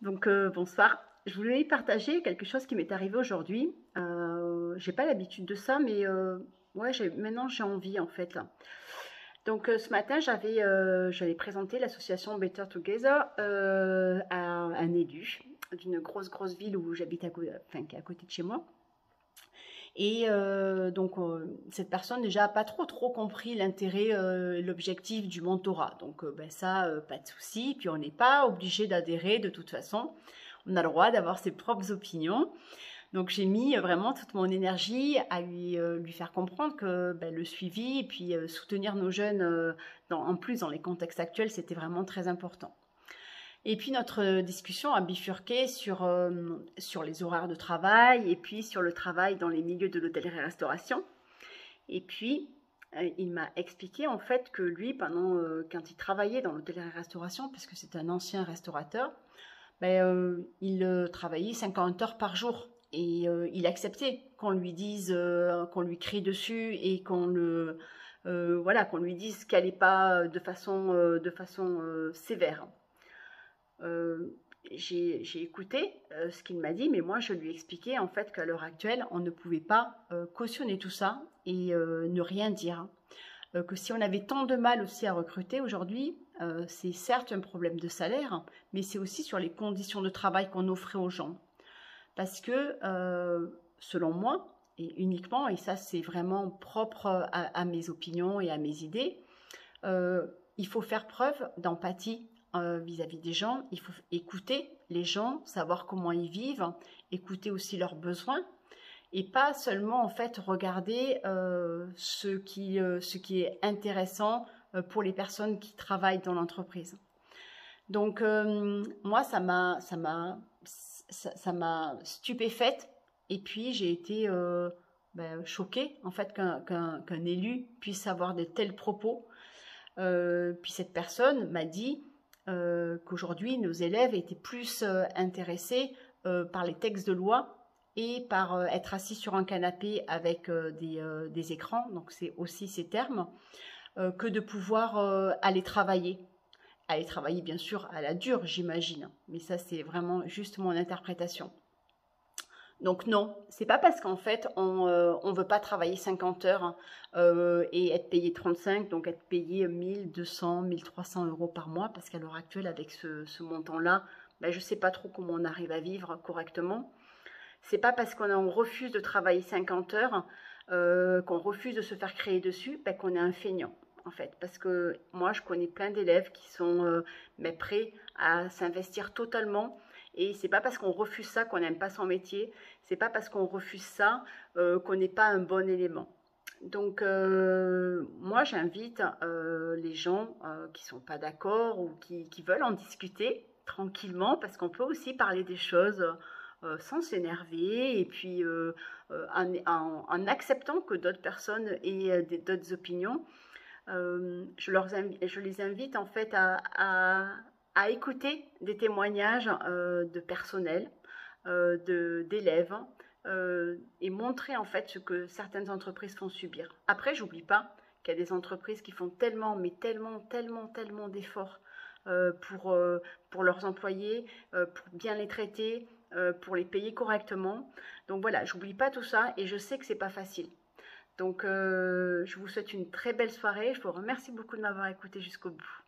Donc bonsoir, je voulais partager quelque chose qui m'est arrivé aujourd'hui. J'ai pas l'habitude de ça, mais ouais, maintenant j'ai envie en fait là. Donc ce matin j'avais présenté l'association Better Together à un élu d'une grosse ville où j'habite enfin, qui est à côté de chez moi. Et cette personne déjà a pas trop compris l'intérêt, l'objectif du mentorat. Donc ben ça, pas de souci. Puis on n'est pas obligé d'adhérer de toute façon. On a le droit d'avoir ses propres opinions. Donc j'ai mis vraiment toute mon énergie à lui faire comprendre que ben, le suivi et puis soutenir nos jeunes, en plus dans les contextes actuels, c'était vraiment très important. Et puis notre discussion a bifurqué sur les horaires de travail et puis sur le travail dans les milieux de l'hôtellerie-restauration. Et puis, il m'a expliqué en fait que lui, quand il travaillait dans l'hôtellerie-restauration, parce que c'est un ancien restaurateur, il travaillait 50 heures par jour. Et il acceptait qu'on lui dise, qu'on lui crie dessus et voilà, qu'on lui dise qu'elle n'est pas de façon sévère. J'ai écouté ce qu'il m'a dit, mais moi je lui ai expliqué en fait qu'à l'heure actuelle, on ne pouvait pas cautionner tout ça et ne rien dire. Que si on avait tant de mal aussi à recruter aujourd'hui, c'est certes un problème de salaire, mais c'est aussi sur les conditions de travail qu'on offrait aux gens. Parce que, selon moi, et uniquement, et ça c'est vraiment propre à mes opinions et à mes idées, il faut faire preuve d'empathie vis-à-vis des gens. Il faut écouter les gens, savoir comment ils vivent, écouter aussi leurs besoins et pas seulement en fait regarder ce qui est intéressant pour les personnes qui travaillent dans l'entreprise. Donc moi ça m'a stupéfaite et puis j'ai été choquée en fait qu'un élu puisse avoir de tels propos. Puis cette personne m'a dit qu'aujourd'hui nos élèves étaient plus intéressés par les textes de loi et par être assis sur un canapé avec des écrans, donc c'est aussi ces termes, que de pouvoir aller travailler. Aller travailler bien sûr à la dure, j'imagine, mais ça c'est vraiment juste mon interprétation. Donc non, c'est pas parce qu'en fait on veut pas travailler 50 heures et être payé 35, donc être payé 1200, 1300 euros par mois, parce qu'à l'heure actuelle avec ce montant-là, ben, je sais pas trop comment on arrive à vivre correctement. C'est pas parce qu'on refuse de travailler 50 heures, qu'on refuse de se faire créer dessus, ben, qu'on est un feignant en fait. Parce que moi je connais plein d'élèves qui sont prêts à s'investir totalement. Et c'est pas parce qu'on refuse ça qu'on n'aime pas son métier. C'est pas parce qu'on refuse ça qu'on n'est pas un bon élément. Donc moi j'invite les gens qui sont pas d'accord ou qui veulent en discuter tranquillement, parce qu'on peut aussi parler des choses sans s'énerver et puis en acceptant que d'autres personnes aient d'autres opinions. Je les invite en fait à écouter des témoignages de personnel, d'élèves, et montrer en fait ce que certaines entreprises font subir. Après, j'oublie pas qu'il y a des entreprises qui font tellement, mais tellement d'efforts pour leurs employés, pour bien les traiter, pour les payer correctement. Donc voilà, j'oublie pas tout ça et je sais que c'est pas facile. Donc je vous souhaite une très belle soirée. Je vous remercie beaucoup de m'avoir écouté jusqu'au bout.